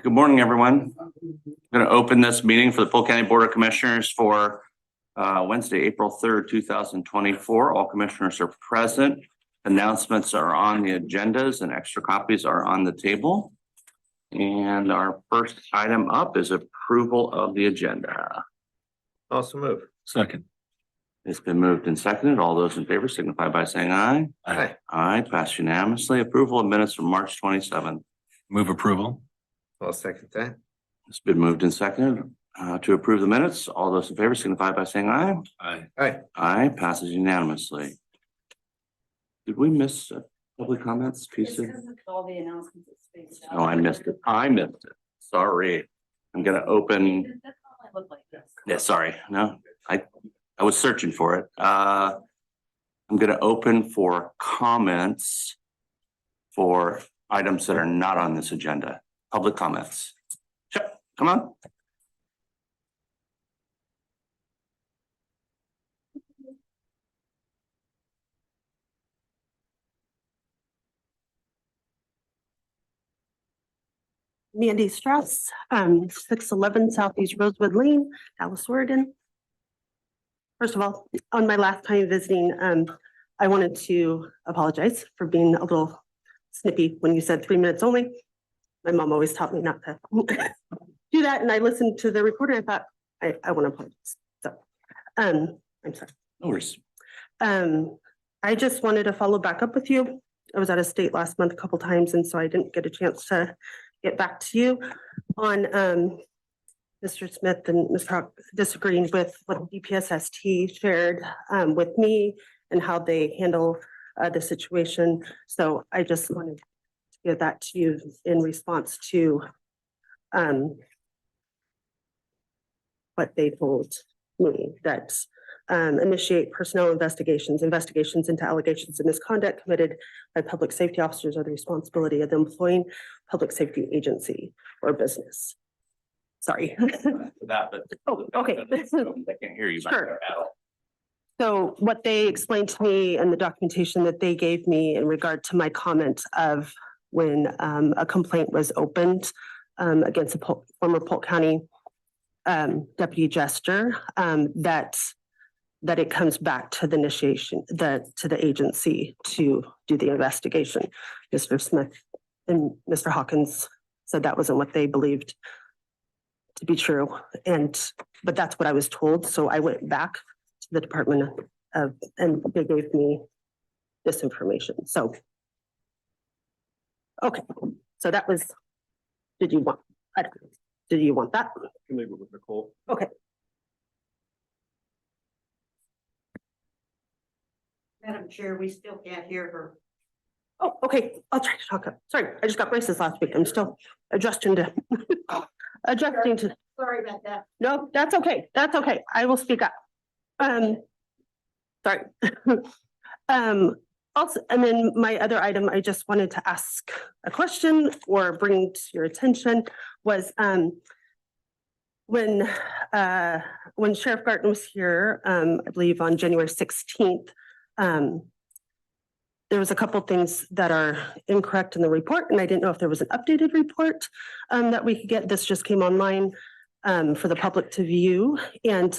Good morning, everyone. I'm going to open this meeting for the Polk County Board of Commissioners for Wednesday, April 3rd, 2024. All commissioners are present. Announcements are on the agendas and extra copies are on the table. And our first item up is approval of the agenda. Also move. Second. It's been moved and seconded. All those in favor signify by saying aye. Aye. Aye, passed unanimously. Approval of minutes from March 27th. Move approval. I'll second that. It's been moved and seconded to approve the minutes. All those in favor signify by saying aye. Aye. Aye. Aye, passes unanimously. Did we miss public comments? It's because of all the announcements. It's spaced out. Oh, I missed it. I missed it. Sorry. I'm gonna open. That's all I look like this. Yeah, sorry. No, I was searching for it. I'm gonna open for comments for items that are not on this agenda. Public comments. Sure, come on. Mandy Strauss, 611 Southeast Rosewood Lane, Dallas, Oregon. First of all, on my last time visiting, I wanted to apologize for being a little snippy when you said 3 minutes only. My mom always taught me not to do that, and I listened to the recorder. I thought, I want to apologize. So, I'm sorry. No worries. I just wanted to follow back up with you. I was out of state last month a couple times, and so I didn't get a chance to get back to you on Mr. Smith and Mr. Hawk disagreeing with what DPSST shared with me and how they handle the situation. So I just wanted to give that to you in response to what they told me, that initiate personnel investigations into allegations of misconduct committed by public safety officers are the responsibility of the employing public safety agency or business. Sorry. That, but. Oh, okay. I can't hear you back Sure. there at all. So what they explained to me and the documentation that they gave me in regard to my comment of when a complaint was opened against a former Polk County deputy jester, that it comes back to the initiation, to the agency to do the investigation. Mr. Smith and Mr. Hawkins said that wasn't what they believed to be true. But that's what I was told. So I went back to the Department of, and they gave me this information. So, okay. So that was, did you want that? Can leave it with Nicole. Okay. Madam Chair, we still can't hear her. Oh, okay. I'll try to talk up. Sorry, I just got braces last week. I'm still adjusting to, Sorry about that. no, that's okay. That's okay. I will speak up. Sorry. Also, and then my other item, I just wanted to ask a question or bring to your attention was, when Sheriff Garten was here, I believe on January 16th, there was a couple things that are incorrect in the report, and I didn't know if there was an updated report that we could get. This just came online for the public to view. And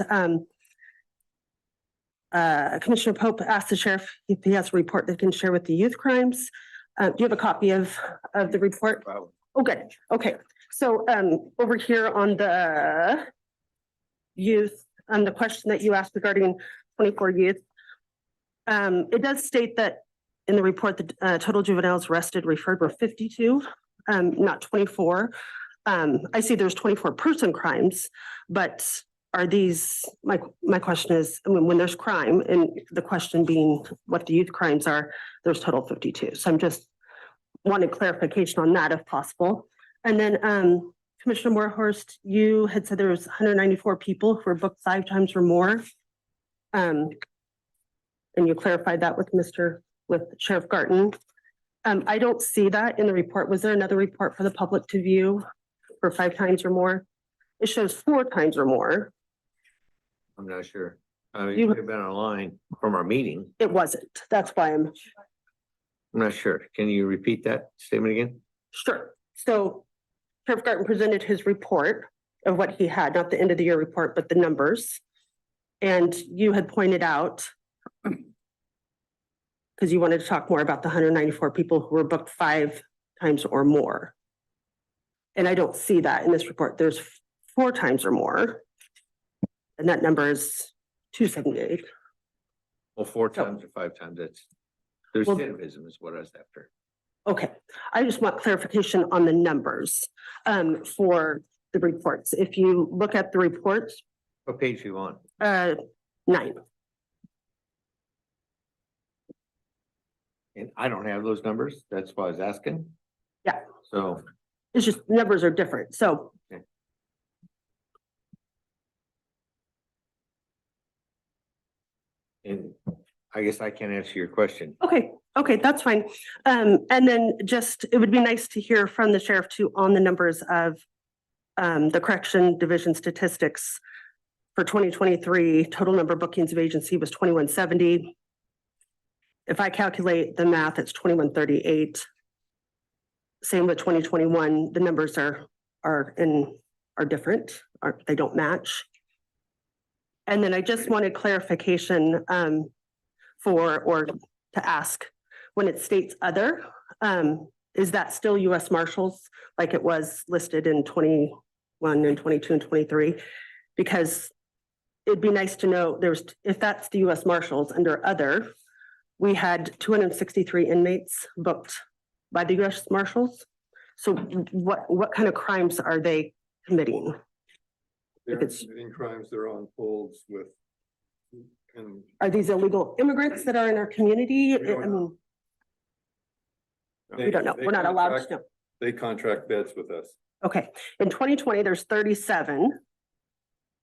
Commissioner Pope asked the sheriff if he has a report that can share with the youth crimes. Do you have a copy of the report? Oh, good. Okay. So over here on the youth, on the question that you asked regarding 24 youth, it does state that in the report, the total juveniles arrested referred were 52, not 24. I see there's 24 person crimes, but are these, my question is, I mean, when there's crime, and the question being what the youth crimes are, there's total 52. So I'm just wanting clarification on that if possible. And then Commissioner Moorhorst, you had said there was 194 people who were booked 5 times or more. And you clarified that with Sheriff Garten. I don't see that in the report. Was there another report for the public to view for 5 times or more? It shows 4 times or more. I'm not sure. You could have been online from our meeting. It wasn't. That's why I'm I'm not sure. Can you repeat that statement again? sure. So Sheriff Garten presented his report of what he had, not the end of the year report, but the numbers. And you had pointed out, because you wanted to talk more about the 194 people who were booked 5 times or more. And I don't see that in this report. There's 4 times or more. And that number is 278. Well, 4 times or 5 times, there's Well- recidivism is what I was after. Okay, I just want clarification on the numbers for the reports. If you look at the reports, What page you on? 9. And I don't have those numbers. That's why I was asking. Yeah. So, It's just numbers are different. So and I guess I can't answer your question. okay, that's fine. And then just, it would be nice to hear from the sheriff too on the numbers of the correction division statistics for 2023. Total number of bookings of agency was 2170. If I calculate the math, it's 2138. Same with 2021, the numbers are different, they don't match. And then I just wanted clarification or to ask, when it states other, is that still US Marshals like it was listed in 21 and 22 and 23? Because it'd be nice to know if that's the US Marshals under other, we had 263 inmates booked by the US Marshals. So what kind of crimes are they committing? They're If it's- committing crimes, they're on holds with. And Are these illegal immigrants that are in our community? We don't I mean, they- we don't know. they We're not allowed to contract- know. They contract beds with us. Okay, in 2020, there's 37.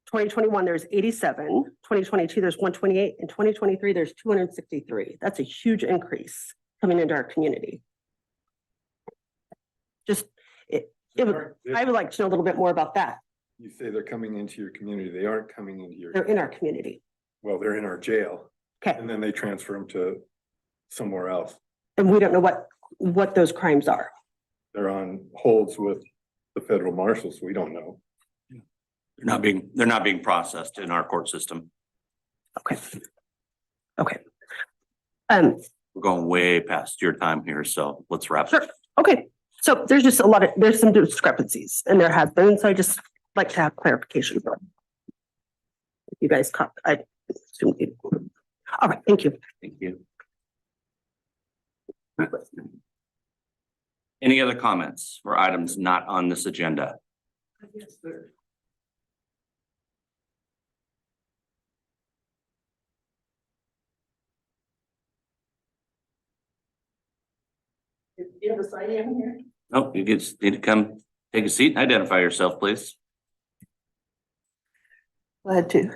2021, there's 87. 2022, there's 128. In 2023, there's 263. That's a huge increase coming into our community. Just, I would like to know a little bit more about that. You say they're coming into your community. They aren't coming into They're your, in our community. well, they're in our jail. Okay, And then they transfer them to somewhere else. and we don't know what those crimes are. They're on holds with the federal marshals. We don't know. They're not being processed in our court system. Okay. Okay. We're going way past your time here, so let's wrap Sure. it. Okay, so there's just there's some discrepancies and there has been, so I just like to have clarification. If you guys caught, I assume you. All right, thank you. Thank you. Any other comments or items not on this agenda? Do you have a sign in here? Oh, you just need to come take a seat and identify yourself, please. Glad to.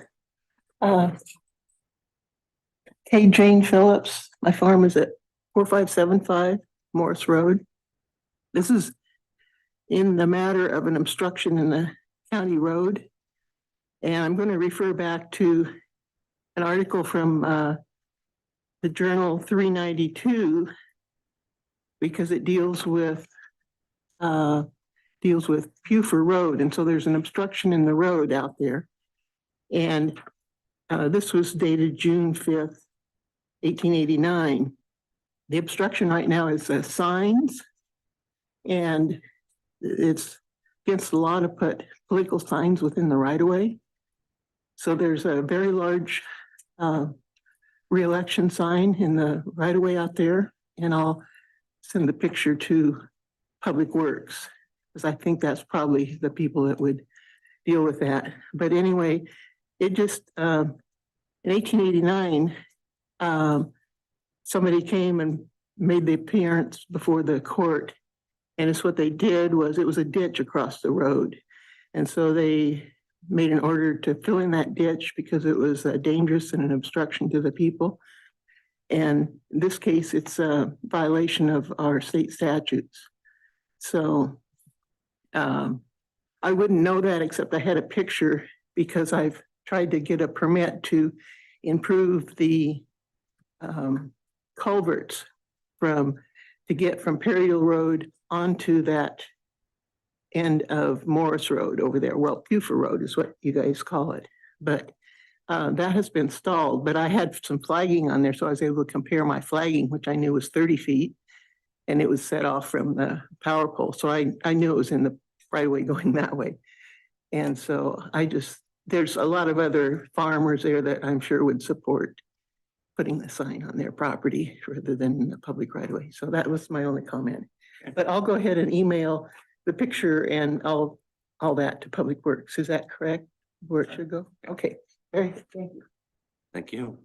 Hey, Jane Phillips, my farm is at 4575 Morris Road. This is in the matter of an obstruction in the county road. And I'm going to refer back to an article from the Journal 392 because it deals with Puffer Road. And so there's an obstruction in the road out there. And this was dated June 5th, 1889. The obstruction right now is signs. And it's against the law to put political signs within the right of way. So there's a very large re-election sign in the right of way out there. And I'll send the picture to Public Works, because I think that's probably the people that would deal with that. But anyway, it just, in 1889, somebody came and made the appearance before the court. And it's what they did was it was a ditch across the road. And so they made an order to fill in that ditch because it was dangerous and an obstruction to the people. And in this case, it's a violation of our state statutes. So I wouldn't know that except I had a picture because I've tried to get a permit to improve the culverts to get from Perryville Road onto that end of Morris Road over there. Well, Buford Road is what you guys call it. But that has been stalled, but I had some flagging on there, so I was able to compare my flagging, which I knew was 30 feet. And it was set off from the power pole. So I knew it was in the right way going that way. And so there's a lot of other farmers there that I'm sure would support putting the sign on their property rather than the public right of way. So that was my only comment. But I'll go ahead and email the picture and all that to Public Works. Is that correct? Where it should go? Okay. Very good. Thank you. Thank you.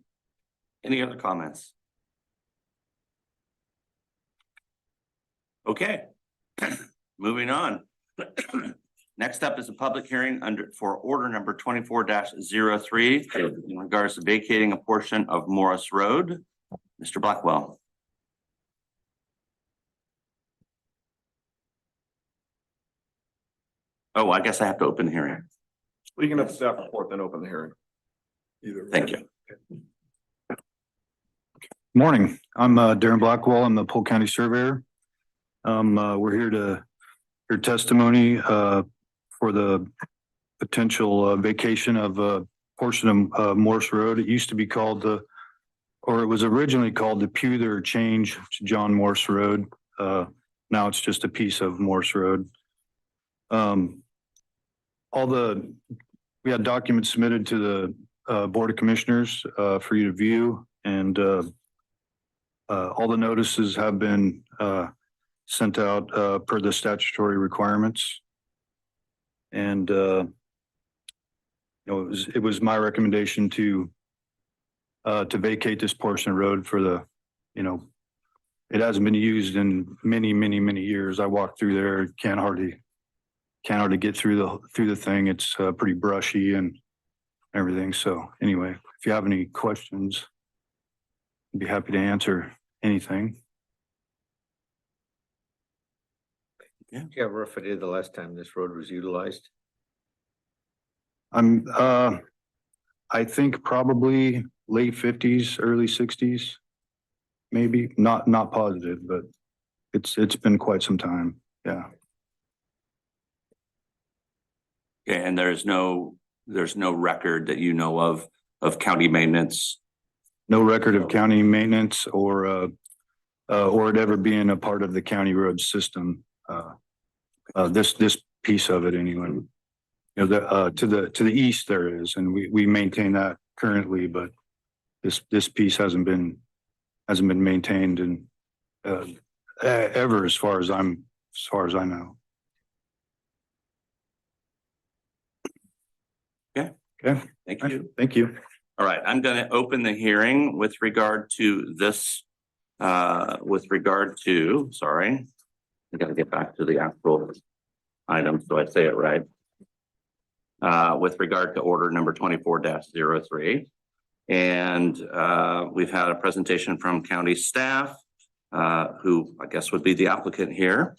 Any other comments? Okay, moving on. Next up is a public hearing for order number 24-03 in regards to vacating a portion of Morris Road. Mr. Blackwell. Oh, I guess I have to open the hearing. We can have staff report, then open the hearing. Thank you. Morning, I'm Darren Blackwell. I'm the Polk County Surveyor. We're here to hear testimony for the potential vacation of a portion of Morse Road. It used to be called or it was originally called the Pewther Change to John Morse Road. Now it's just a piece of Morse Road. We had documents submitted to the Board of Commissioners for you to view, and all the notices have been sent out per the statutory requirements. And it was my recommendation to vacate this portion of road for the, it hasn't been used in many years. I walked through there, can't hardly get through the thing. It's pretty brushy and everything. So anyway, if you have any questions, I'd be happy to answer anything. Do you have a rough idea the last time this road was utilized? I think probably late 50s, early 60s, maybe not positive, but it's been quite some time. Yeah. Okay, and there's no record that you know of county maintenance. No record of county maintenance or it ever being a part of the county road system. This piece of it anyway. To the east there is, and we maintain that currently, but this piece hasn't been maintained and ever as far as I know. Okay. Thank you. Thank you. All right, I'm going to open the hearing with regard to this, sorry, I got to get back to the actual item, so I say it right. With regard to order number 24-03. And we've had a presentation from county staff, who I guess would be the applicant here.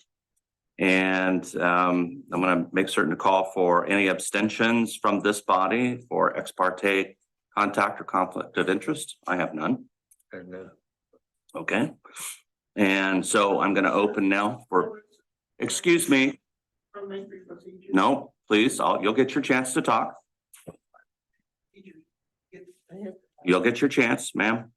And I'm going to make certain to call for any abstentions from this body for ex parte contact or conflict of interest. I have none. Okay. And so I'm going to open now for, excuse me. No, please, you'll get your chance to talk. You'll get your chance, ma'am.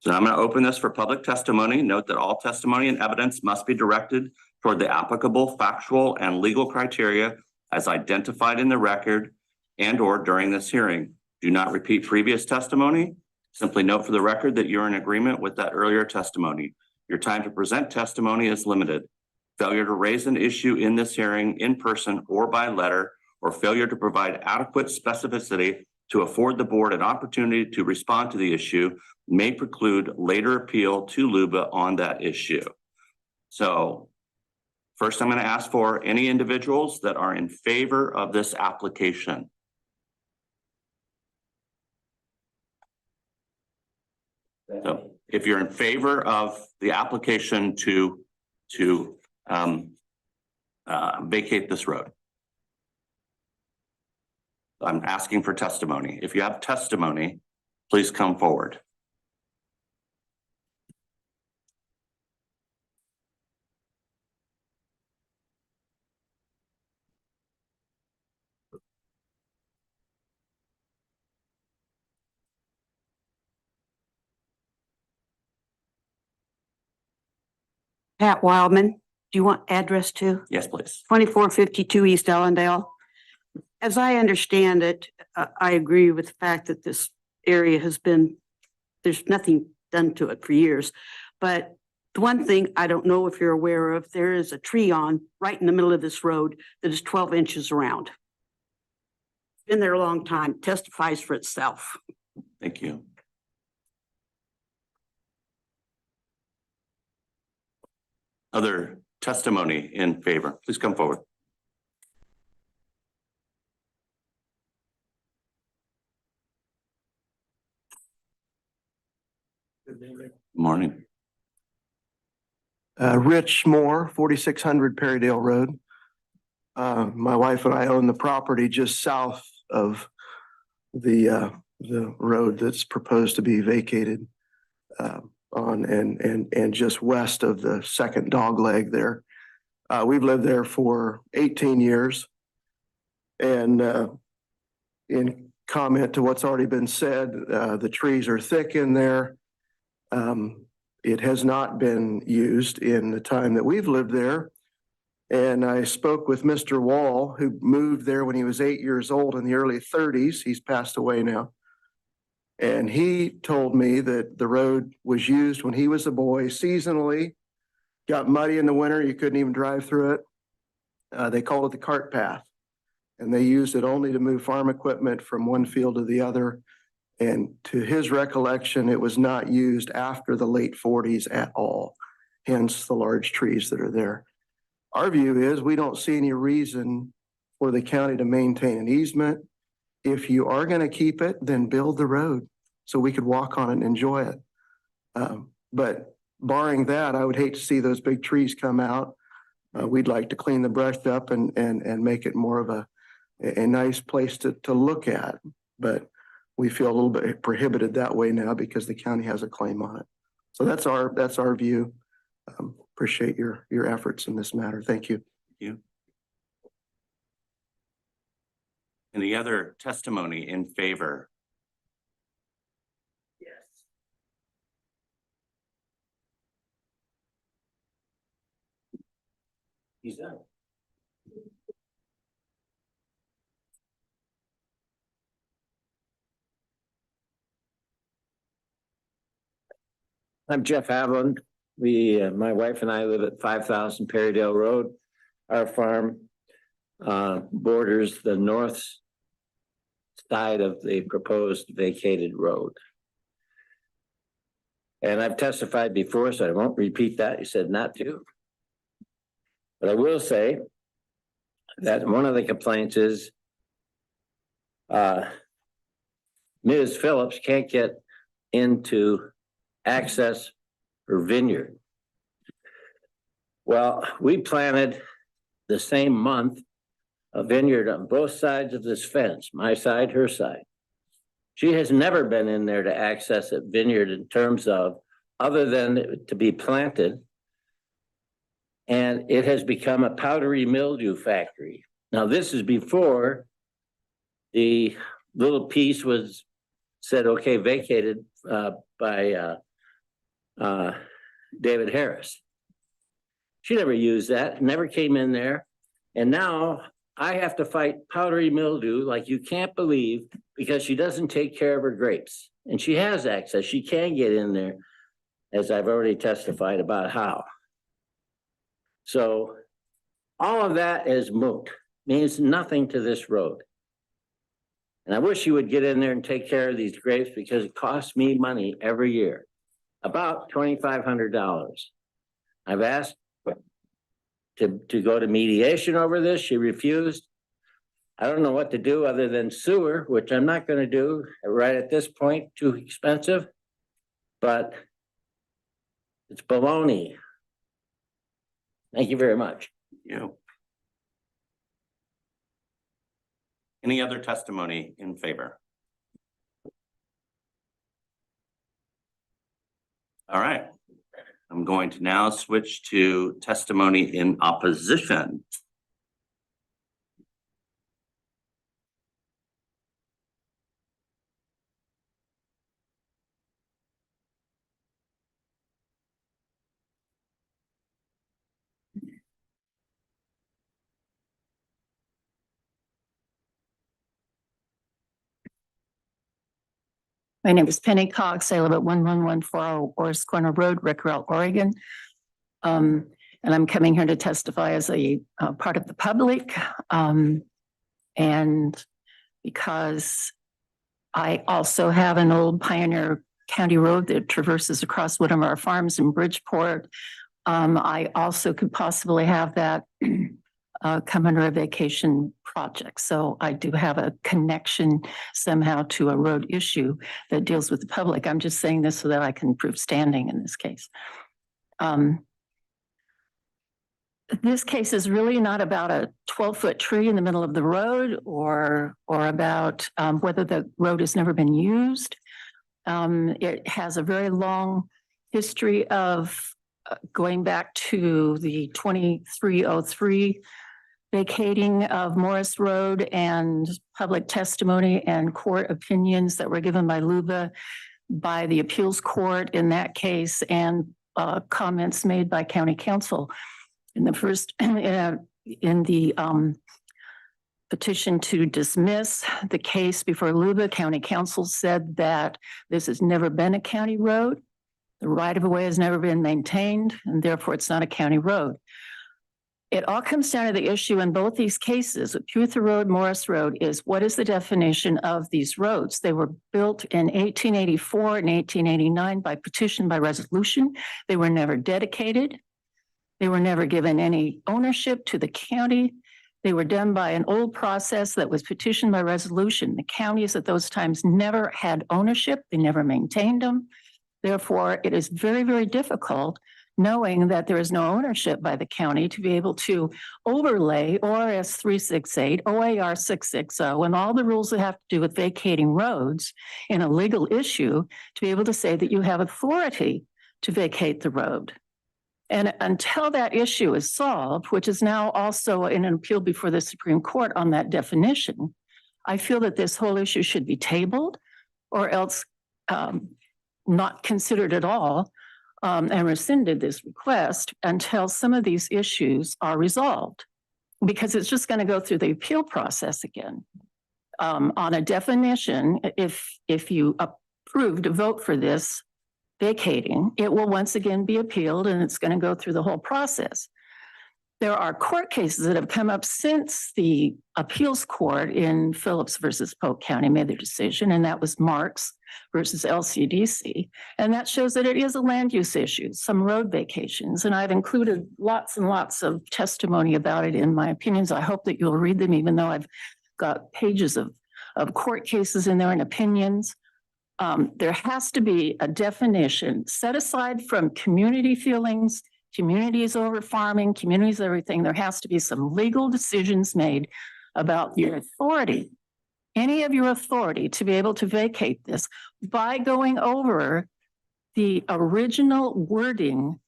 So I'm going to open this for public testimony. Note that all testimony and evidence must be directed toward the applicable factual and legal criteria as identified in the record and or during this hearing. Do not repeat previous testimony. Simply note for the record that you're in agreement with that earlier testimony. Your time to present testimony is limited. Failure to raise an issue in this hearing in person or by letter, or failure to provide adequate specificity to afford the board an opportunity to respond to the issue may preclude later appeal to LUBA on that issue. So first, I'm going to ask for any individuals that are in favor of this application. So if you're in favor of the application to vacate this road, I'm asking for testimony. If you have testimony, please come forward. Pat Wildman, do you want address too? Yes, please. 2452 East Ellendale. As I understand it, I agree with the fact that this area has been, there's nothing done to it for years. But the one thing I don't know if you're aware of, there is a tree right in the middle of this road that is 12 inches around. Been there a long time, testifies for itself. Thank you. Other testimony in favor, please come forward. Morning. Rich Moore, 4600 Perrydale Road. My wife and I own the property just south of the road that's proposed to be vacated on and just west of the second dog leg there. We've lived there for 18 years. And in comment to what's already been said, the trees are thick in there. It has not been used in the time that we've lived there. And I spoke with Mr. Wall, who moved there when he was 8 years old in the early 30s. He's passed away now. And he told me that the road was used when he was a boy seasonally, got muddy in the winter. You couldn't even drive through it. They called it the cart path. And they used it only to move farm equipment from one field to the other. And to his recollection, it was not used after the late 40s at all, hence the large trees that are there. Our view is we don't see any reason for the county to maintain an easement. If you are going to keep it, then build the road so we could walk on it and enjoy it. But barring that, I would hate to see those big trees come out. We'd like to clean the brush up and make it more of a nice place to look at. But we feel a little bit prohibited that way now because the county has a claim on it. So that's our view. Appreciate your efforts in this matter. Thank you. Thank you. Any other testimony in favor? Yes. He's done. I'm Jeff Havlin. My wife and I live at 5000 Perrydale Road. Our farm borders the north side of the proposed vacated road. And I've testified before, so I won't repeat that. You said not to. But I will say that one of the complaints is Ms. Phillips can't get into access her vineyard. Well, we planted the same month a vineyard on both sides of this fence, my side, her side. She has never been in there to access a vineyard in terms of other than to be planted. And it has become a powdery mildew factory. Now, this is before the little piece was said, okay, vacated by David Harris. She never used that, never came in there. And now I have to fight powdery mildew like you can't believe because she doesn't take care of her grapes. And she has access. She can get in there, as I've already testified about how. So all of that is moot, means nothing to this road. And I wish you would get in there and take care of these grapes because it costs me money every year, about $2,500. I've asked to go to mediation over this. She refused. I don't know what to do other than sue her, which I'm not going to do right at this point, too expensive, but it's baloney. Thank you very much. Thank you. Any other testimony in favor? All right. I'm going to now switch to testimony in opposition. My name is Penny Cox. I live at 11140 Orris Corner Road, Rickrell, Oregon. And I'm coming here to testify as a part of the public. And because I also have an old Pioneer County Road that traverses across one of our farms in Bridgeport, I also could possibly have that come under a vacation project. So I do have a connection somehow to a road issue that deals with the public. I'm just saying this so that I can prove standing in this case. This case is really not about a 12-foot tree in the middle of the road or about whether the road has never been used. It has a very long history of going back to the 2303 vacating of Morris Road and public testimony and court opinions that were given by LUBA, by the appeals court in that case, and comments made by county council. In the first, in the petition to dismiss the case before LUBA, county council said that this has never been a county road. The right-of-way has never been maintained, and therefore it's not a county road. It all comes down to the issue in both these cases, Puther Road, Morris Road, is what is the definition of these roads? They were built in 1884 and 1889 by petition by resolution. They were never dedicated. They were never given any ownership to the county. They were done by an old process that was petitioned by resolution. The counties at those times never had ownership. They never maintained them. Therefore, it is very, very difficult knowing that there is no ownership by the county to be able to overlay ORS 368, OAR 660, and all the rules that have to do with vacating roads in a legal issue to be able to say that you have authority to vacate the road. And until that issue is solved, which is now also in an appeal before the Supreme Court on that definition, I feel that this whole issue should be tabled or else not considered at all and rescinded this request until some of these issues are resolved, because it's just going to go through the appeal process again. On a definition, if you approve to vote for this vacating, it will once again be appealed and it's going to go through the whole process. There are court cases that have come up since the appeals court in Phillips versus Polk County made their decision, and that was Marks versus LCDC. And that shows that it is a land use issue, some road vacations. And I've included lots and lots of testimony about it in my opinions. I hope that you'll read them, even though I've got pages of court cases in there and opinions. There has to be a definition set aside from community feelings, communities over farming, communities, everything. There has to be some legal decisions made about your authority, any of your authority to be able to vacate this by going over the original wording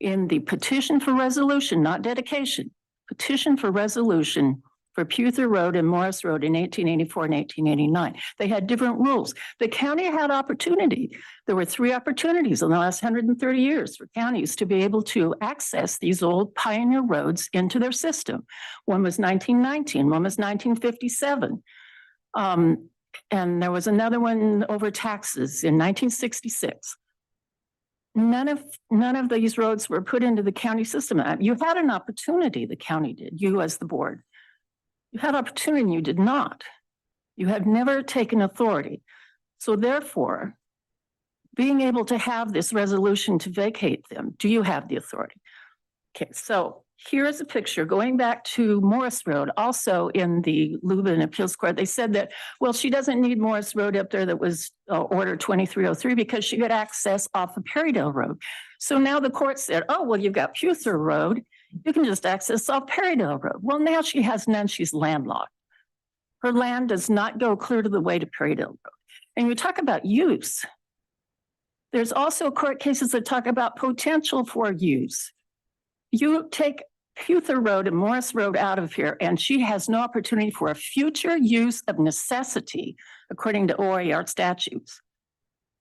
in the petition for resolution, not dedication, petition for resolution for Puther Road and Morris Road in 1884 and 1889. They had different rules. The county had opportunity. There were 3 opportunities in the last 130 years for counties to be able to access these old pioneer roads into their system. One was 1919, one was 1957. And there was another one over taxes in 1966. None of these roads were put into the county system. You had an opportunity, the county did, you as the board. You had opportunity and you did not. You have never taken authority. So therefore, being able to have this resolution to vacate them, do you have the authority? Okay, so here is a picture going back to Morris Road, also in the Lubin Appeals Court. They said that, well, she doesn't need Morris Road up there that was Order 2303 because she got access off of Perrydale Road. So now the court said, oh, well, you've got Puther Road. You can just access off Perrydale Road. Well, now she has none. She's landlocked. Her land does not go clear to the way to Perrydale Road. And you talk about use. There's also court cases that talk about potential for use. You take Puther Road and Morris Road out of here, and she has no opportunity for a future use of necessity, according to OAR statutes.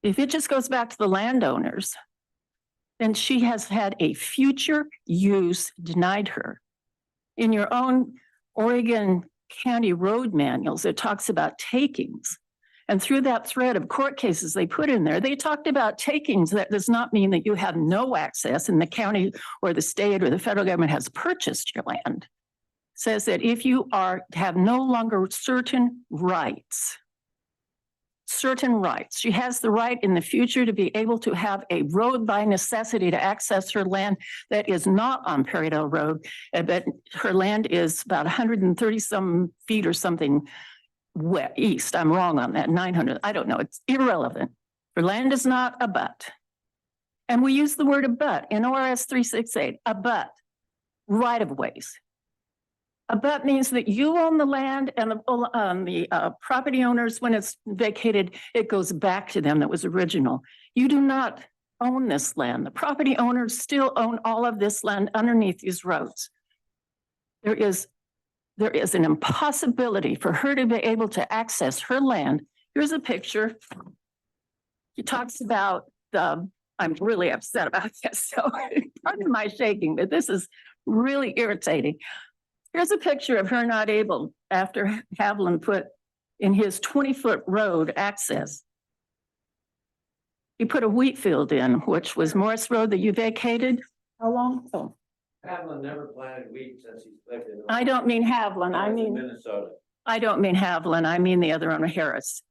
If it just goes back to the landowners, then she has had a future use denied her. In your own Oregon County road manuals, it talks about takings. And through that thread of court cases they put in there, they talked about takings. That does not mean that you have no access and the county or the state or the federal government has purchased your land. It says that if you have no longer certain rights, she has the right in the future to be able to have a road by necessity to access her land that is not on Perrydale Road, but her land is about 130 some feet or something east. I'm wrong on that, 900. I don't know. It's irrelevant. Her land is not a but. And we use the word abut in ORS 368, abut, right of ways. Abut means that you own the land and the property owners, when it's vacated, it goes back to them that was original. You do not own this land. The property owners still own all of this land underneath these roads. There is an impossibility for her to be able to access her land. Here's a picture. He talks about I'm really upset about this, so pardon my shaking, but this is really irritating. Here's a picture of her not able, after Havlin put in his 20-foot road access. He put a wheat field in, which was Morris Road that you vacated. How long? Oh. Havlin never planted wheat since he's lived in. I don't mean Havlin, I mean Minnesota. I don't mean Havlin, I mean the other owner, Harris.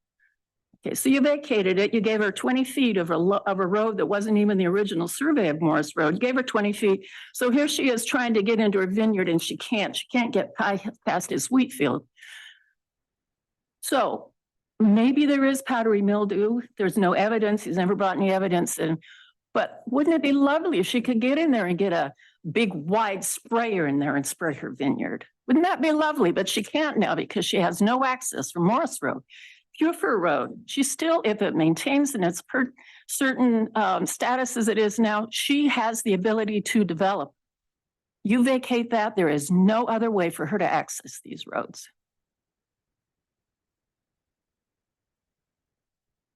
Okay, so you vacated it, you gave her 20 feet of a road that wasn't even the original survey of Morris Road, you gave her 20 feet. So here she is trying to get into her vineyard and she can't get past his wheat field. So maybe there is powdery mildew, there's no evidence, he's never brought any evidence in, but wouldn't it be lovely if she could get in there and get a big wide sprayer in there and spray her vineyard? Wouldn't that be lovely? But she can't now because she has no access from Morris Road. Beaufort Road, she still, if it maintains in its certain status as it is now, she has the ability to develop. You vacate that, there is no other way for her to access these roads.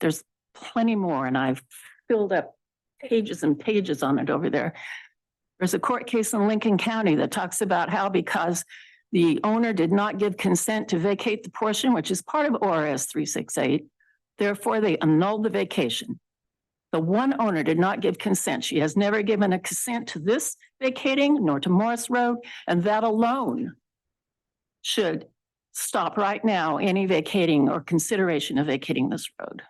There's plenty more, and I've filled up pages and pages on it over there. There's a court case in Lincoln County that talks about how because the owner did not give consent to vacate the portion, which is part of ORS 368. Therefore, they annulled the vacation. The one owner did not give consent. She has never given a consent to this vacating nor to Morris Road, and that alone should stop right now any vacating or consideration of vacating this road.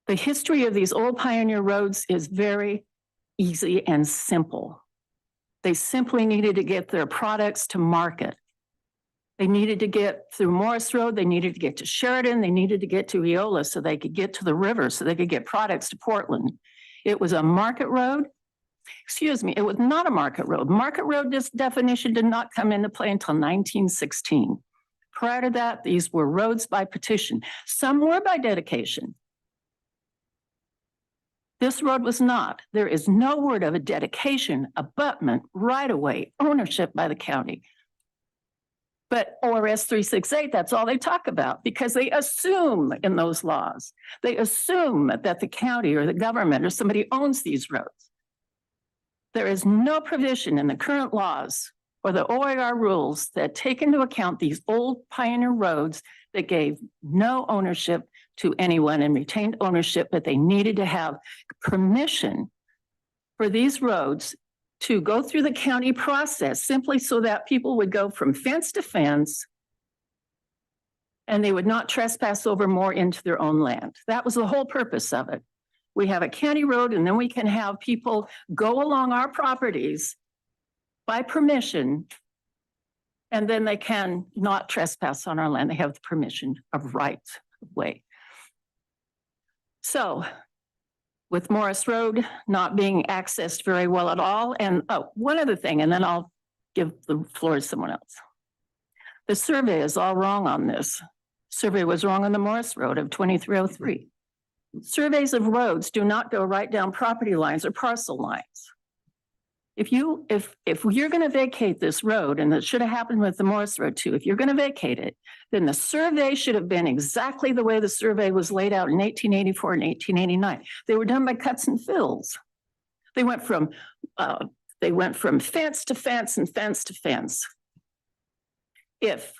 The history of these old pioneer roads is very easy and simple. They simply needed to get their products to market. They needed to get through Morris Road. They needed to get to Sheridan. They needed to get to Eola so they could get to the river, so they could get products to Portland. It was a market road. Excuse me, it was not a market road. Market road, this definition did not come into play until 1916. Prior to that, these were roads by petition. Some were by dedication. This road was not. There is no word of a dedication, abutment, right-of-way, ownership by the county. But ORS 368, that's all they talk about because they assume in those laws, they assume that the county or the government or somebody owns these roads. There is no provision in the current laws or the OIR rules that take into account these old pioneer roads that gave no ownership to anyone and retained ownership, but they needed to have permission for these roads to go through the county process simply so that people would go from fence to fence and they would not trespass over more into their own land. That was the whole purpose of it. We have a county road and then we can have people go along our properties by permission and then they can not trespass on our land. They have the permission of right of way. So with Morris Road not being accessed very well at all, and one other thing, and then I'll give the floor to someone else. The survey is all wrong on this. Survey was wrong on the Morris Road of 2303. Surveys of roads do not go right down property lines or parcel lines. If you're going to vacate this road, and that should have happened with the Morris Road too, if you're going to vacate it, then the survey should have been exactly the way the survey was laid out in 1884 and 1889. They were done by cuts and fills. They went from fence to fence and fence to fence. If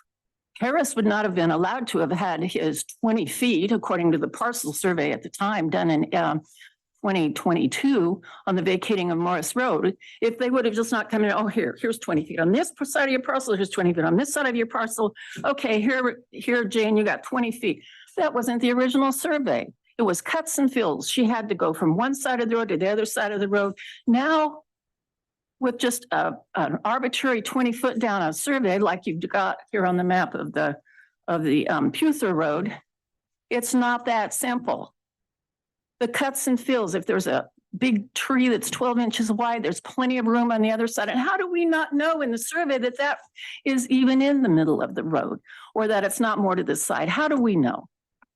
Harris would not have been allowed to have had his 20 feet, according to the parcel survey at the time done in 2022 on the vacating of Morris Road. If they would have just not come in, oh, here's 20 feet on this side of your parcel, here's 20 feet on this side of your parcel. Okay, here, Jane, you got 20 feet. That wasn't the original survey. It was cuts and fills. She had to go from one side of the road to the other side of the road. Now, with just an arbitrary 20-foot down a survey like you've got here on the map of the Puther Road, it's not that simple. The cuts and fills, if there's a big tree that's 12 inches wide, there's plenty of room on the other side. And how do we not know in the survey that that is even in the middle of the road or that it's not more to the side? How do we know?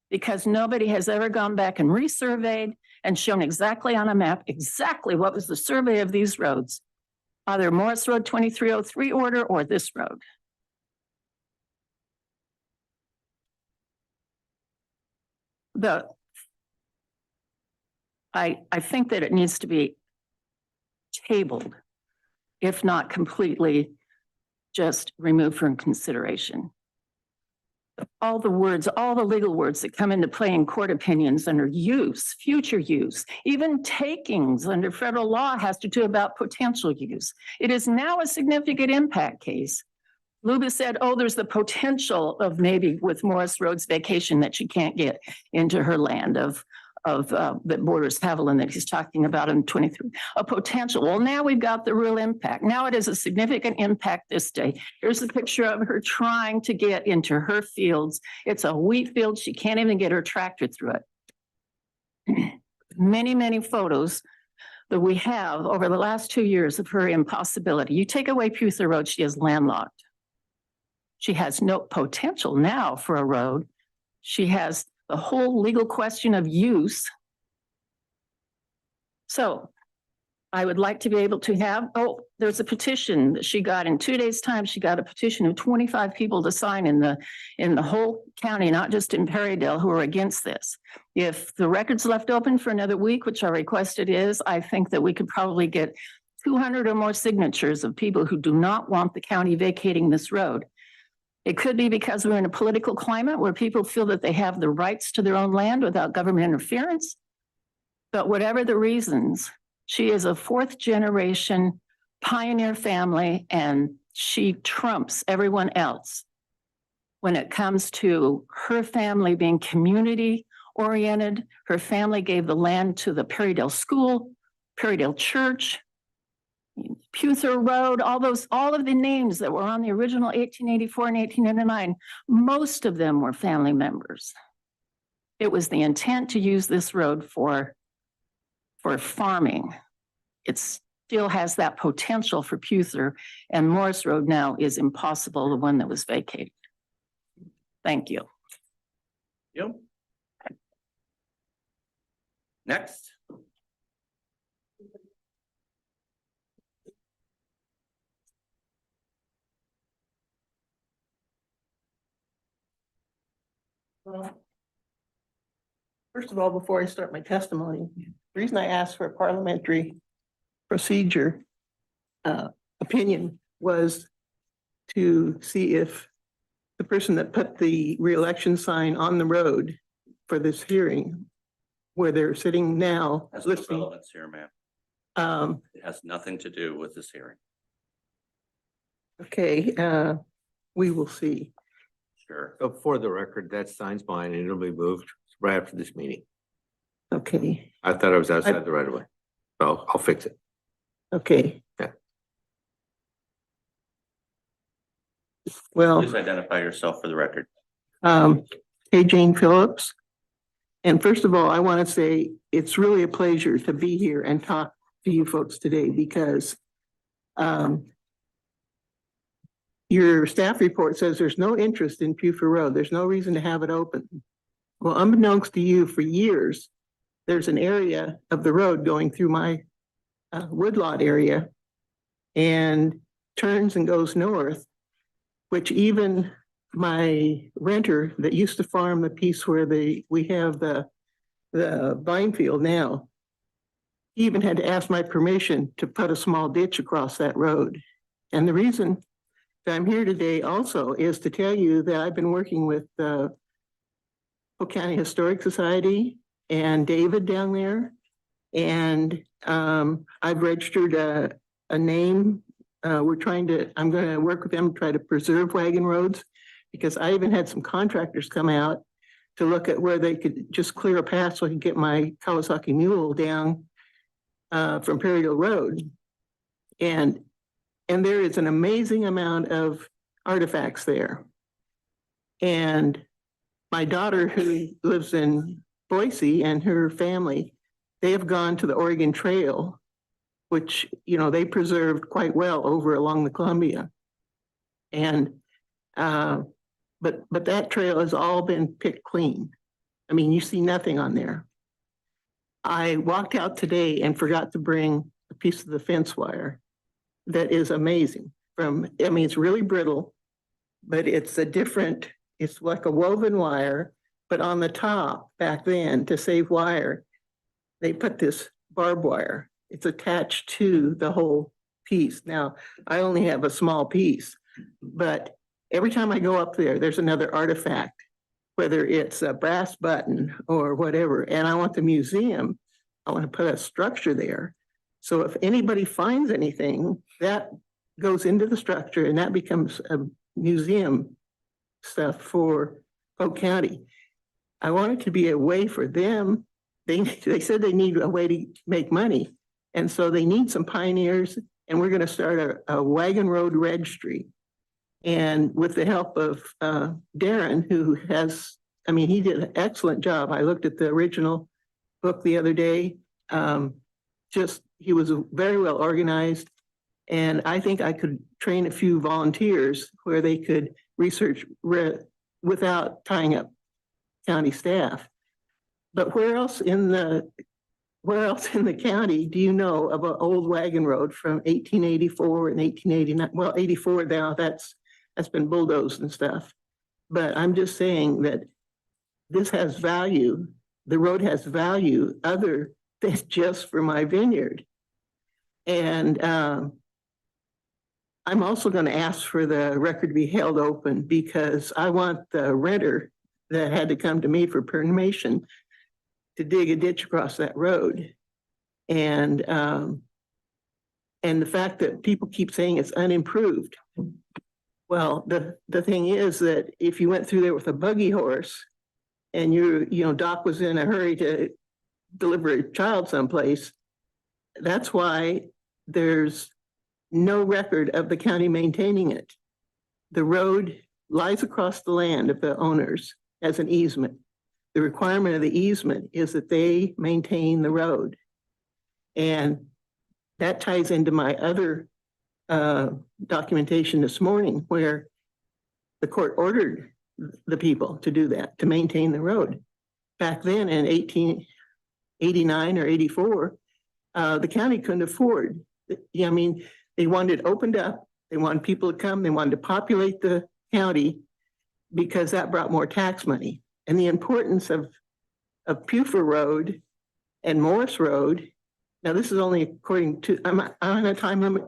Because nobody has ever gone back and resurveyed and shown exactly on a map exactly what was the survey of these roads, either Morris Road 2303 order or this road. I think that it needs to be tabled, if not completely just removed from consideration. All the words, all the legal words that come into play in court opinions under use, future use, even takings under federal law has to do about potential use. It is now a significant impact case. Luba said, oh, there's the potential of maybe with Morris Road's vacation that she can't get into her land of that borders Haviland that he's talking about in 23, a potential. Well, now we've got the real impact. Now it is a significant impact this day. Here's a picture of her trying to get into her fields. It's a wheat field. She can't even get her tractor through it. Many, many photos that we have over the last 2 years of her impossibility. You take away Puther Road, she is landlocked. She has no potential now for a road. She has the whole legal question of use. So I would like to be able to have, oh, there's a petition that she got in 2 days' time. She got a petition of 25 people to sign in the whole county, not just in Perrydale, who are against this. If the record's left open for another week, which our requested is, I think that we could probably get 200 or more signatures of people who do not want the county vacating this road. It could be because we're in a political climate where people feel that they have the rights to their own land without government interference. But whatever the reasons, she is a fourth generation pioneer family and she trumps everyone else when it comes to her family being community oriented. Her family gave the land to the Perrydale School, Perrydale Church, Puther Road, all of the names that were on the original 1884 and 1899, most of them were family members. It was the intent to use this road for farming. It still has that potential for Puther, and Morris Road now is impossible, the one that was vacated. Thank you. Yep. Next. Well, first of all, before I start my testimony, the reason I asked for a parliamentary procedure opinion was to see if the person that put the re-election sign on the road for this hearing, where they're sitting now Has no listening. relevance here, ma'am. It has nothing to do with this hearing. Okay, we will see. Sure. So for the record, that sign's mine and it'll be moved right after this meeting. Okay, I thought I was outside the right of way. So I'll fix it. okay. Yeah. Well, Please identify yourself for the record. hey, Jane Phillips. And first of all, I want to say it's really a pleasure to be here and talk to you folks today because your staff report says there's no interest in Puther Road. There's no reason to have it open. Well, unbeknownst to you, for years, there's an area of the road going through my woodlot area and turns and goes north, which even my renter that used to farm the piece where we have the vine field now, he even had to ask my permission to put a small ditch across that road. And the reason I'm here today also is to tell you that I've been working with the Polk County Historic Society and David down there. And I've registered a name. I'm going to work with them, try to preserve wagon roads, because I even had some contractors come out to look at where they could just clear a path so I could get my Kawasaki mule down from Perryville Road. And there is an amazing amount of artifacts there. And my daughter, who lives in Boise, and her family, they have gone to the Oregon Trail, which, you know, they preserved quite well over along the Columbia. And, but that trail has all been picked clean. I mean, you see nothing on there. I walked out today and forgot to bring a piece of the fence wire that is amazing. It's really brittle, but it's it's like a woven wire, but on the top back then, to save wire, they put this barbed wire. It's attached to the whole piece. Now, I only have a small piece, but every time I go up there, there's another artifact, whether it's a brass button or whatever. And I want the museum, I want to put a structure there. So if anybody finds anything, that goes into the structure and that becomes a museum stuff for Polk County. I want it to be a way for them. They said they need a way to make money. And so they need some pioneers, and we're going to start a wagon road registry. And with the help of Darren, who has, he did an excellent job. I looked at the original book the other day. He was very well organized. And I think I could train a few volunteers where they could research without tying up county staff. But where else in the county do you know of an old wagon road from 1884 and 1889? Well, 84 now, that's been bulldozed and stuff. But I'm just saying that this has value. The road has value other than just for my vineyard. And I'm also going to ask for the record to be held open, because I want the renter that had to come to me for permission to dig a ditch across that road. And the fact that people keep saying it's unimproved. Well, the thing is that if you went through there with a buggy horse and Doc was in a hurry to deliver a child someplace, that's why there's no record of the county maintaining it. The road lies across the land of the owners as an easement. The requirement of the easement is that they maintain the road. And that ties into my other documentation this morning, where the court ordered the people to do that, to maintain the road. Back then in 1889 or 84, the county couldn't afford. They wanted it opened up. They wanted people to come. They wanted to populate the county because that brought more tax money. And the importance of Puffer Road and Morris Road. Now, this is only according to, I'm on a time limit.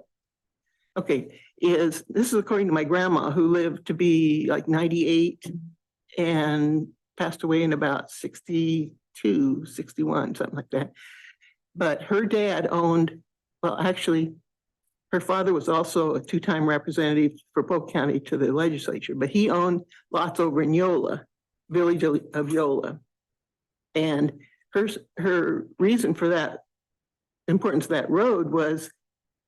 Okay, this is according to my grandma, who lived to be like 98 and passed away in about 62, 61, something like that. But her dad owned, well, actually, her father was also a two-time representative for Polk County to the legislature, but he owned lots over in Yola, village of Yola. And her reason for that, importance of that road, was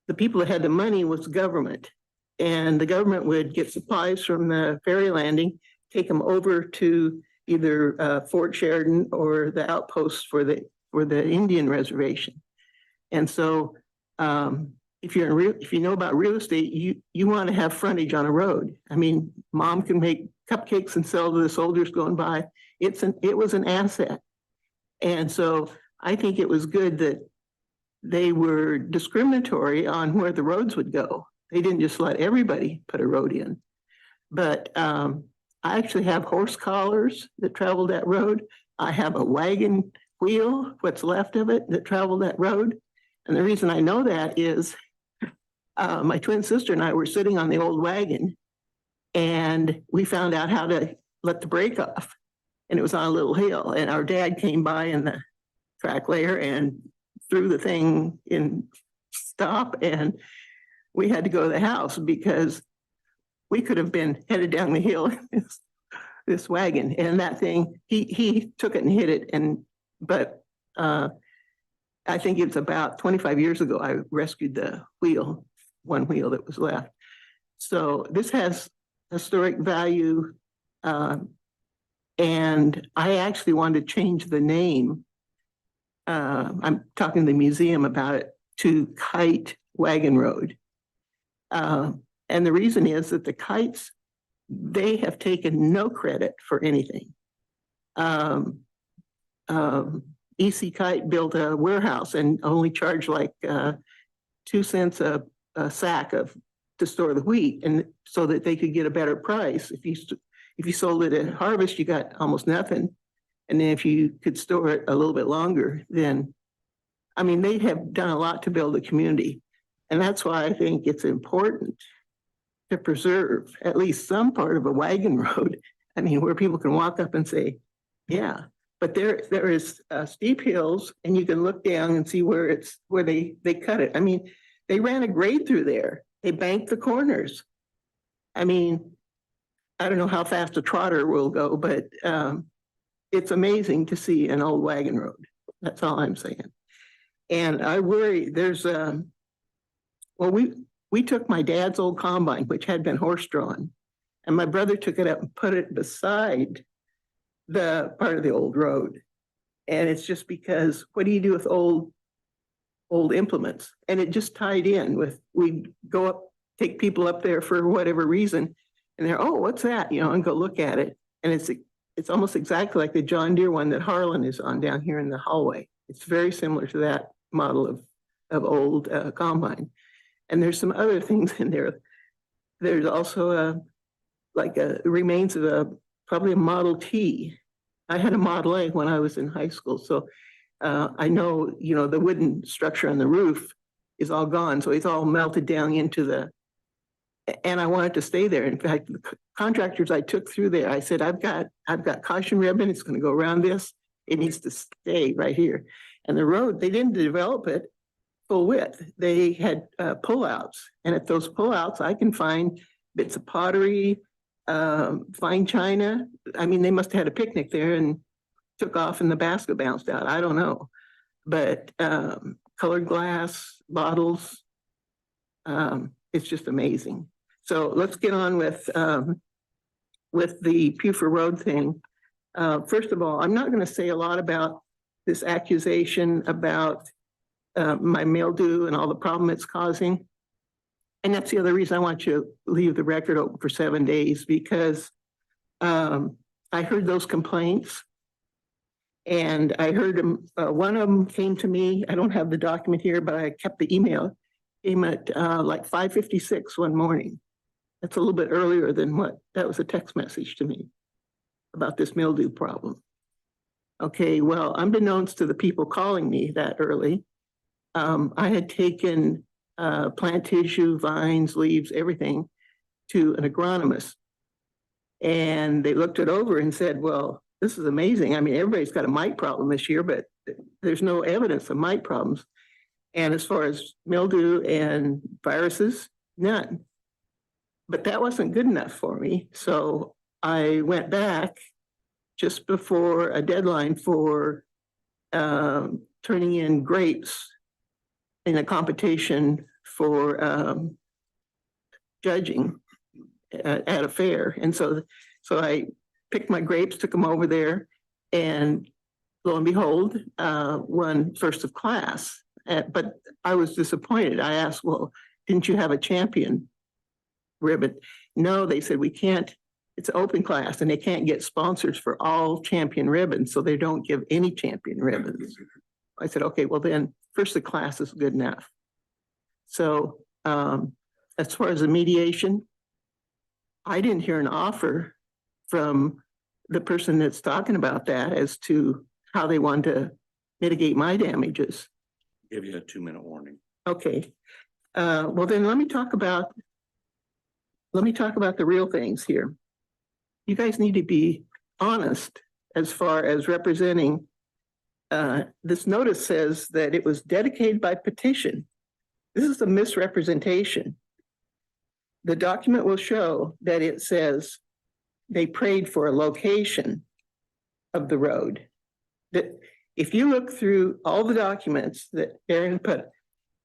the people that had the money was government. And the government would get supplies from the ferry landing, take them over to either Fort Sheridan or the outposts for the Indian reservation. And so if you know about real estate, you want to have frontage on a road. Mom can make cupcakes and sell to the soldiers going by. It was an asset. And so I think it was good that they were discriminatory on where the roads would go. They didn't just let everybody put a road in. But I actually have horse collars that traveled that road. I have a wagon wheel, what's left of it, that traveled that road. And the reason I know that is my twin sister and I were sitting on the old wagon and we found out how to let the brake off. And it was on a little hill and our dad came by in the track layer and threw the thing in stop and we had to go to the house because we could have been headed down the hill in this wagon and that thing, he took it and hit it but I think it's about 25 years ago, I rescued the one wheel that was left. So this has historic value. And I actually wanted to change the name. I'm talking to the museum about it to Kite Wagon Road. And the reason is that the Kites, they have taken no credit for anything. EC Kite built a warehouse and only charged like 2 cents a sack to store the wheat, and so that they could get a better price. If you sold it at harvest, you got almost nothing, and then if you could store it a little bit longer, then I mean they have done a lot to build a community, and that's why I think it's important to preserve at least some part of a wagon road. I mean, where people can walk up and say, yeah. But there is steep hills and you can look down and see where they cut it. I mean, they ran a grade through there. They banked the corners. I mean, I don't know how fast a trotter will go, but it's amazing to see an old wagon road. That's all I'm saying. And I worry we took my dad's old combine, which had been horse drawn, and my brother took it up and put it beside the part of the old road. And it's just because what do you do with old implements? And it just tied in with, we'd go up, take people up there for whatever reason, and they're, oh, what's that? And go look at it. And it's almost exactly like the John Deere one that Harlan is on down here in the hallway. It's very similar to that model of old combine. And there's some other things in there. There's also remains of probably a Model T. I had a Model A when I was in high school. So I know, the wooden structure on the roof is all gone. So it's all melted down into and I wanted to stay there. In fact, the contractors I took through there, I said, I've got caution ribbon. It's going to go around this. It needs to stay right here. And the road, they didn't develop it full width. They had pullouts. And at those pullouts, I can find bits of pottery, fine china. I mean, they must have had a picnic there and took off and the basket bounced out. I don't know. But colored glass, bottles, it's just amazing. So let's get on with the Puffer Road thing. First of all, I'm not going to say a lot about this accusation about my mildew and all the problem it's causing. And that's the other reason I want you to leave the record open for 7 days, because I heard those complaints and I heard them, one of them came to me. I don't have the document here, but I kept the email. Came at like 5:56 one morning. That's a little bit earlier than that was a text message to me about this mildew problem. Okay, well, unbeknownst to the people calling me that early, I had taken plant tissue, vines, leaves, everything to an agronomist. And they looked it over and said, well, this is amazing. I mean, everybody's got a mite problem this year, but there's no evidence of mite problems. And as far as mildew and viruses, none. But that wasn't good enough for me. So I went back just before a deadline for turning in grapes in a competition for judging at a fair. And so I picked my grapes, took them over there, and lo and behold, won first of class. But I was disappointed. I asked, well, didn't you have a champion ribbon? No, they said, we can't, it's open class and they can't get sponsors for all champion ribbons. So they don't give any champion ribbons. I said, okay, well then first of class is good enough. So as far as the mediation, I didn't hear an offer from the person that's talking about that as to how they want to mitigate my damages. Give you a 2-minute warning. Okay. Well, then let me talk about the real things here. You guys need to be honest as far as representing. This notice says that it was dedicated by petition. This is a misrepresentation. The document will show that it says they prayed for a location of the road. That if you look through all the documents that Aaron put,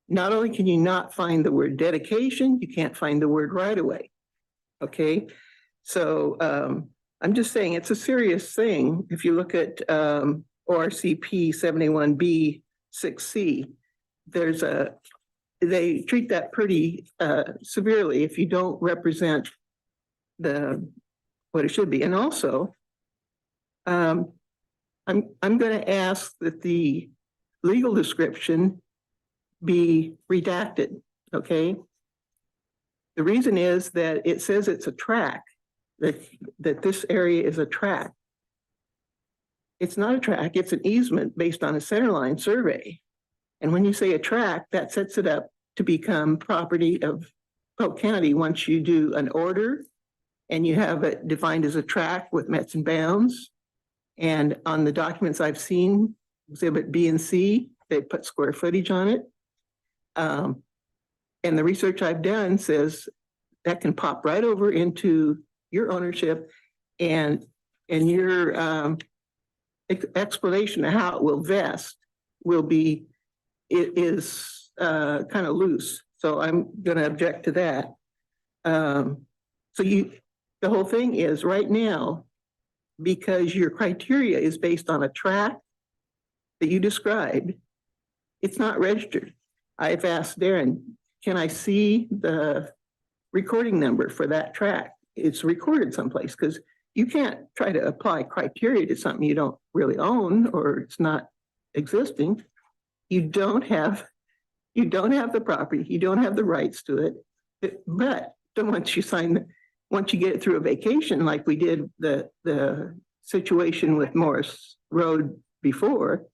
not only can you not find the word dedication, you can't find the word right away. Okay, so I'm just saying it's a serious thing. If you look at ORCP 71B 6C, they treat that pretty severely if you don't represent what it should be. And also, I'm going to ask that the legal description be redacted, okay? The reason is that it says it's a track, that this area is a track. It's not a track, it's an easement based on a centerline survey. And when you say a track, that sets it up to become property of Polk County once you do an order and you have it defined as a track with mets and bounds. And on the documents I've seen, exhibit B and C, they put square footage on it. And the research I've done says that can pop right over into your ownership, and your explanation of how it will vest will be, it is kind of loose. So I'm going to object to that. The whole thing is right now, because your criteria is based on a track that you described, it's not registered. I've asked Darren, can I see the recording number for that track? It's recorded someplace, because you can't try to apply criteria to something you don't really own or it's not existing. You don't have the property, you don't have the rights to it. But once you get it through a vacation, like we did the situation with Morris Road before,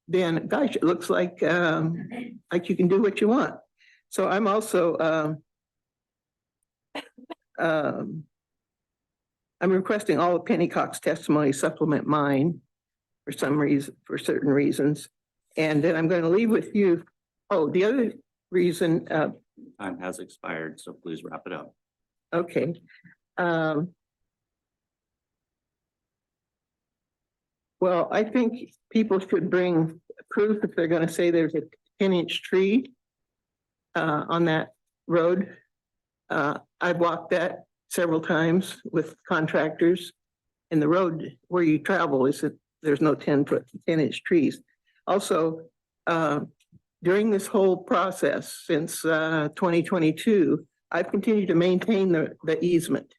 then gosh, it looks like you can do what you want. So I'm also I'm requesting all of Penny Cox testimony supplement mine for some reason, for certain reasons. And then I'm going to leave with you. Oh, the other reason. Time has expired, so please wrap it up. Okay. Well, I think people should bring proof if they're going to say there's a 10-inch tree on that road. I've walked that several times with contractors, and the road where you travel is that there's no 10-inch trees. Also, during this whole process since 2022, I've continued to maintain the easement.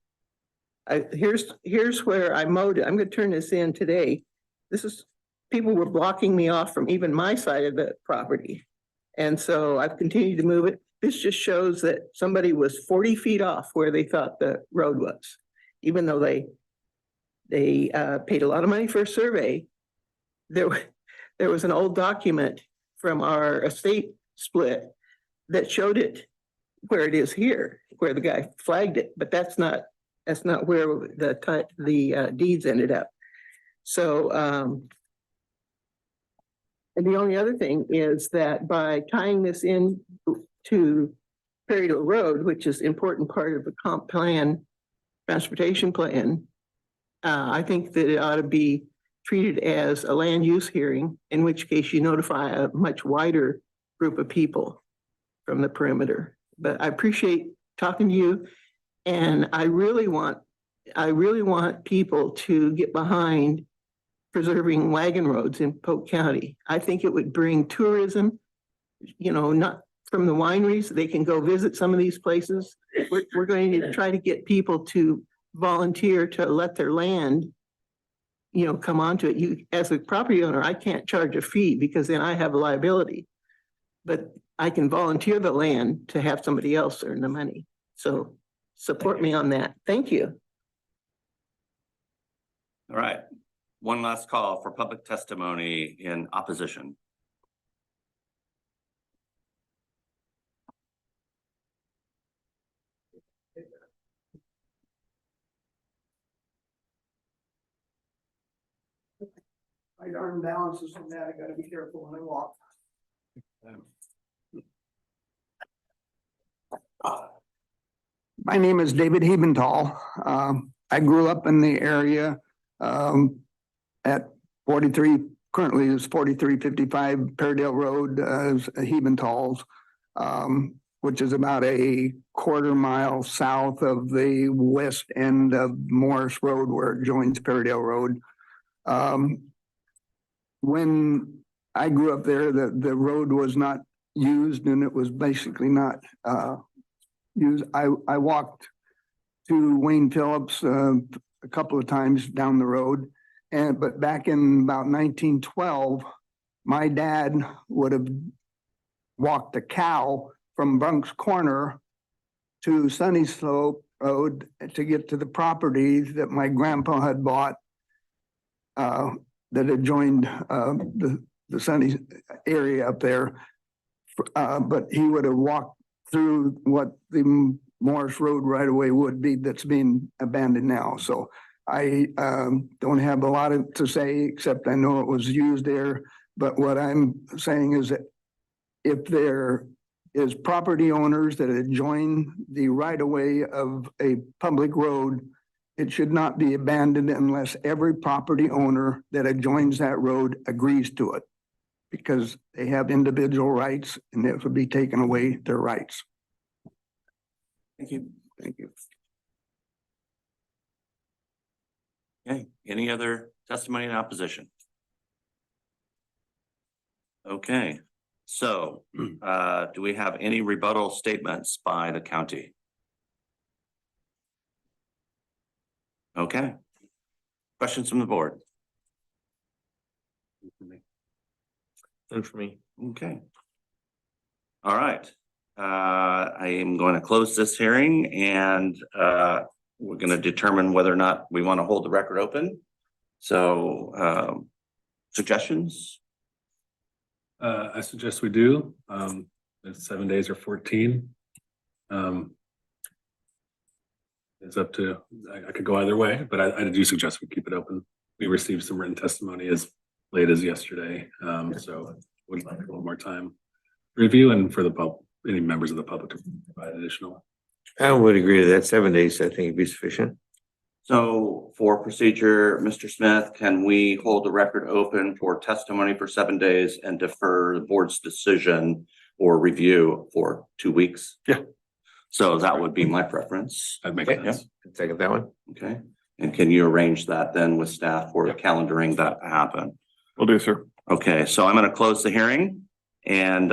Here's where I mowed it. I'm going to turn this in today. People were blocking me off from even my side of the property. And so I've continued to move it. This just shows that somebody was 40 feet off where they thought the road was, even though they paid a lot of money for a survey. There was an old document from our estate split that showed it where it is here, where the guy flagged it, but that's not where the deeds ended up. So, and the only other thing is that by tying this in to Perryville Road, which is an important part of the comp plan, transportation plan, I think that it ought to be treated as a land use hearing, in which case you notify a much wider group of people from the perimeter. But I appreciate talking to you, and I really want people to get behind preserving wagon roads in Polk County. I think it would bring tourism, not from the wineries. They can go visit some of these places. We're going to try to get people to volunteer to let their land, come onto it. You, as a property owner, I can't charge a fee because then I have a liability, but I can volunteer the land to have somebody else earn the money. So support me on that. Thank you. All right. One last call for public testimony in opposition. My darn balance is from that. I gotta be careful when I walk. My name is David Hebenthal. I grew up in the area at 43, currently is 4355 Peardale Road, Hebenthal's, which is about a quarter mile south of the west end of Morris Road where it joins Peardale Road. When I grew up there, the road was not used and it was basically not used. I walked to Wayne Phillips a couple of times down the road. But back in about 1912, my dad would have walked a cow from Bunk's Corner to Sunny Slope Road to get to the property that my grandpa had bought that had joined the Sunny area up there. But he would have walked through what the Morris Road right away would be that's being abandoned now. So I don't have a lot to say, except I know it was used there. But what I'm saying is that if there is property owners that adjoin the right of way of a public road, it should not be abandoned unless every property owner that adjoins that road agrees to it, because they have individual rights and it would be taken away their rights. Thank you. Thank you. Okay, any other testimony in opposition? Okay, so do we have any rebuttal statements by the county? Okay. Questions from the board? None for me. Okay. All right. I am going to close this hearing and we're going to determine whether or not we want to hold the record open. So suggestions? I suggest we do. It's 7 days or 14. It's up to, I could go either way, but I do suggest we keep it open. We received some written testimony as late as yesterday. So would like a little more time to review and for the public, any members of the public to provide additional. I would agree to that. 7 days, I think would be sufficient. So for procedure, Mr. Smith, can we hold the record open for testimony for 7 days and defer the board's decision or review for 2 weeks? Yeah. So that would be my preference. That makes sense. Second that one. Okay. And can you arrange that then with staff for the calendaring that to happen? Will do, sir. Okay, so I'm going to close the hearing and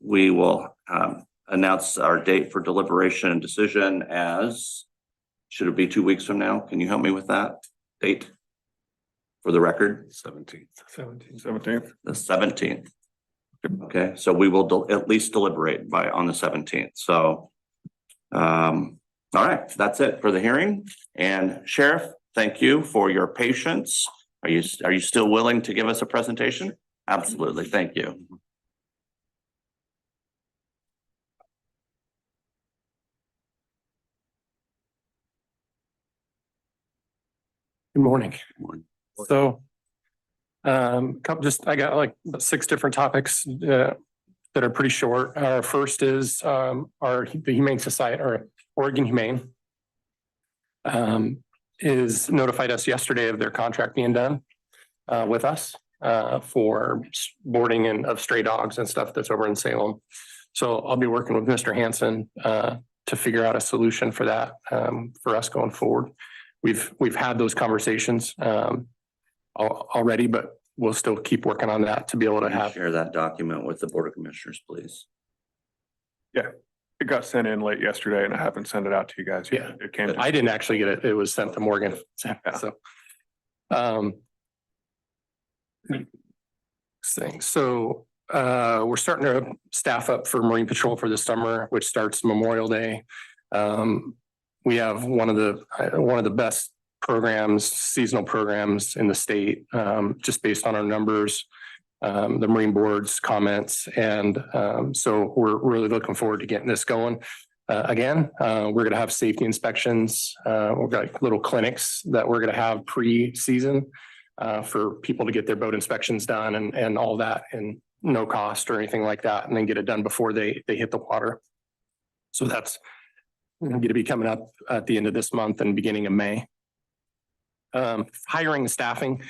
we will announce our date for deliberation and decision as, should it be 2 weeks from now? Can you help me with that date for the record? 17th. 17th. The 17th. Okay, so we will at least deliberate on the 17th. So, all right, that's it for the hearing. And Sheriff, thank you for your patience. Are you still willing to give us a presentation? Absolutely, thank you. Good morning. So, I got like 6 different topics that are pretty short. Our first is the Humane Society, or Oregon Humane, is notified us yesterday of their contract being done with us for boarding of stray dogs and stuff that's over in Salem. So I'll be working with Mr. Hanson to figure out a solution for that for us going forward. We've had those conversations already, but we'll still keep working on that to be able to have. Share that document with the Board of Commissioners, please. Yeah, it got sent in late yesterday and I haven't sent it out to you guys yet. Yeah, It came. I didn't actually get it. It was sent to Morgan. So, So we're starting to staff up for Marine Patrol for the summer, which starts Memorial Day. We have one of the best programs, seasonal programs in the state, just based on our numbers, the Marine Board's comments. And so we're really looking forward to getting this going. Again, we're going to have safety inspections. We've got little clinics that we're going to have pre-season for people to get their boat inspections done and all that, and no cost or anything like that, and then get it done before they hit the water. So that's going to be coming up at the end of this month and beginning of May. Hiring and staffing.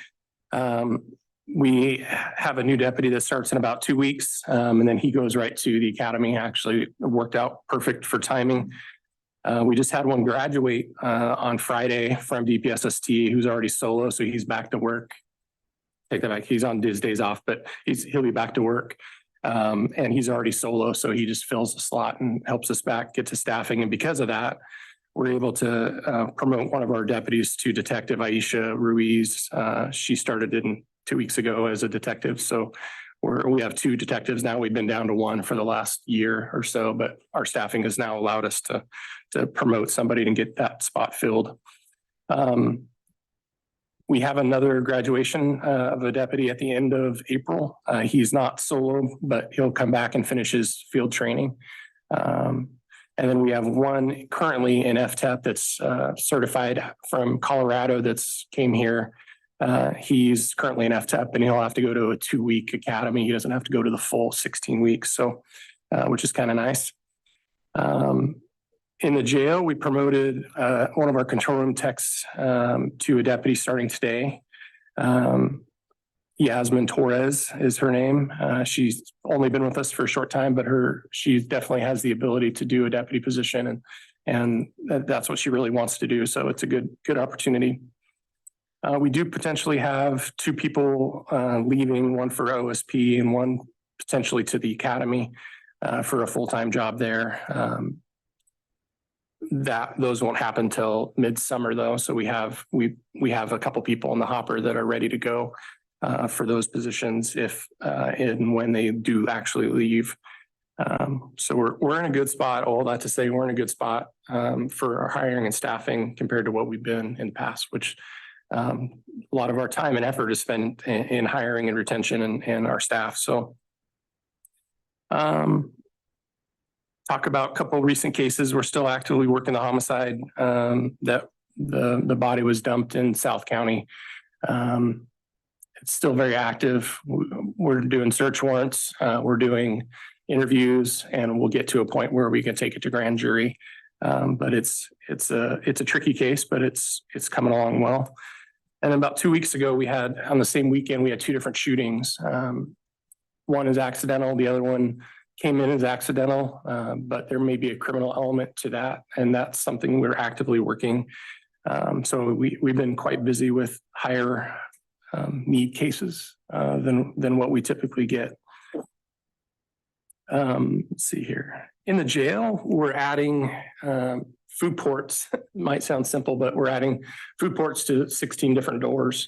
We have a new deputy that starts in about 2 weeks, and then he goes right to the academy. Actually worked out perfect for timing. We just had one graduate on Friday from DPSST who's already solo, so he's back to work. Take that back. He's on his days off, but he'll be back to work. And he's already solo, so he just fills the slot and helps us back get to staffing. And because of that, we're able to promote one of our deputies to Detective Aisha Ruiz. She started in 2 weeks ago as a detective. So we have 2 detectives now. We've been down to 1 for the last year or so, but our staffing has now allowed us to promote somebody and get that spot filled. We have another graduation of a deputy at the end of April. He's not solo, but he'll come back and finish his field training. And then we have one currently in FTEP that's certified from Colorado that's came here. He's currently in FTEP and he'll have to go to a 2-week academy. He doesn't have to go to the full 16 weeks, so which is kind of nice. In the jail, we promoted one of our control room techs to a deputy starting today. Yasmin Torres is her name. She's only been with us for a short time, but she definitely has the ability to do a deputy position, and that's what she really wants to do. So it's a good opportunity. We do potentially have 2 people leaving, one for OSP and one potentially to the academy for a full-time job there. Those won't happen till midsummer though. So we have a couple people in the hopper that are ready to go for those positions if and when they do actually leave. So we're in a good spot. All that to say, we're in a good spot for our hiring and staffing compared to what we've been in the past, which a lot of our time and effort is spent in hiring and retention and our staff. So talk about a couple of recent cases. We're still actively working the homicide that the body was dumped in South County. It's still very active. We're doing search warrants. We're doing interviews, and we'll get to a point where we can take it to grand jury. But it's a tricky case, but it's coming along well. And about 2 weeks ago, on the same weekend, we had 2 different shootings. One is accidental. The other one came in as accidental, but there may be a criminal element to that. And that's something we're actively working. So we've been quite busy with higher need cases than what we typically get. Let's see here. In the jail, we're adding food ports. It might sound simple, but we're adding food ports to 16 different doors.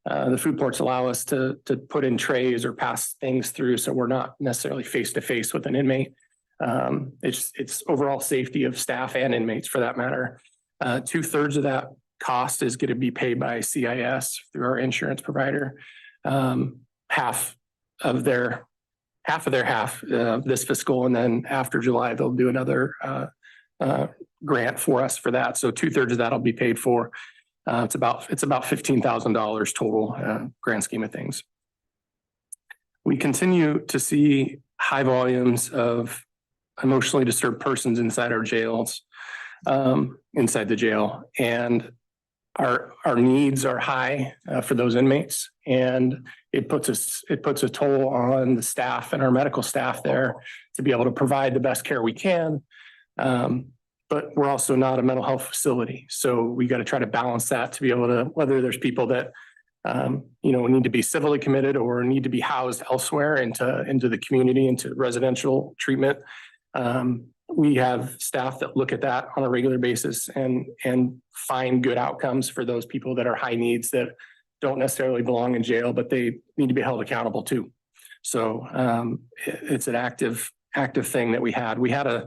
The food ports allow us to put in trays or pass things through, so we're not necessarily face to face with an inmate. It's overall safety of staff and inmates for that matter. 2/3 of that cost is going to be paid by CIS through our insurance provider. Half of their half this fiscal, and then after July they'll do another grant for us for that. So 2/3 of that will be paid for. It's about $15,000 total, grand scheme of things. We continue to see high volumes of emotionally disturbed persons inside our jails, inside the jail, and our needs are high for those inmates, and it puts a toll on the staff and our medical staff there to be able to provide the best care we can. But we're also not a mental health facility. So we got to try to balance that to be able to, whether there's people that, need to be civilly committed or need to be housed elsewhere into the community, into residential treatment. We have staff that look at that on a regular basis and find good outcomes for those people that are high needs that don't necessarily belong in jail, but they need to be held accountable too. So it's an active thing that we had. We had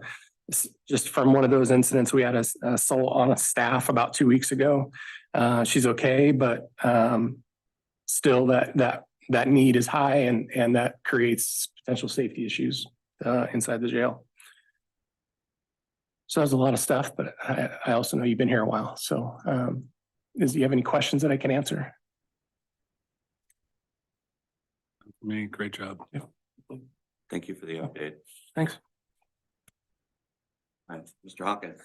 just from one of those incidents, we had a soul on a staff about 2 weeks ago. She's okay, but still that need is high, and that creates potential safety issues inside the jail. So there's a lot of stuff, but I also know you've been here a while. So do you have any questions that I can answer? for me. Great job. Thank you for the update. Thanks. All right, Mr. Hawkins.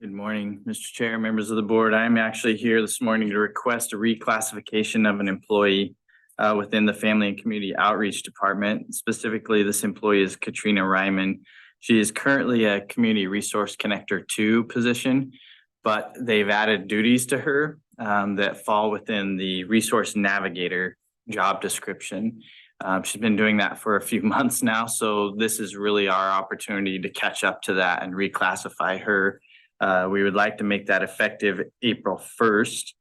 Good morning, Mr. Chair, members of the board. I'm actually here this morning to request a reclassification of an employee within the Family and Community Outreach Department. Specifically, this employee is Katrina Ryman. She is currently a Community Resource Connector 2 position, but they've added duties to her that fall within the Resource Navigator job description. She's been doing that for a few months now, so this is really our opportunity to catch up to that and reclassify her. We would like to make that effective April 1st.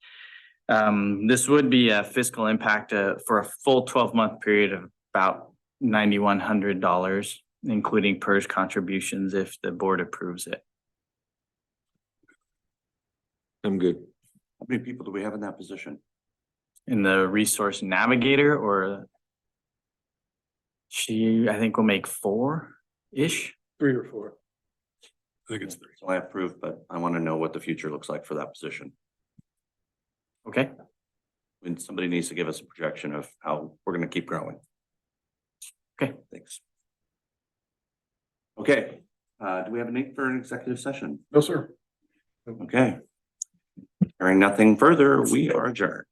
This would be a fiscal impact for a full 12-month period of about $9,100, including PERS contributions if the board approves it. I'm good. How many people do we have in that position? In the Resource Navigator, or I think will make 4-ish. 3 or 4. I think it's 3. So I approve, but I want to know what the future looks like for that position. Okay. And somebody needs to give us a projection of how we're going to keep growing. Okay. Thanks. Okay, do we have a need for an executive session? No, sir. Okay. Hearing nothing further, we are adjourned.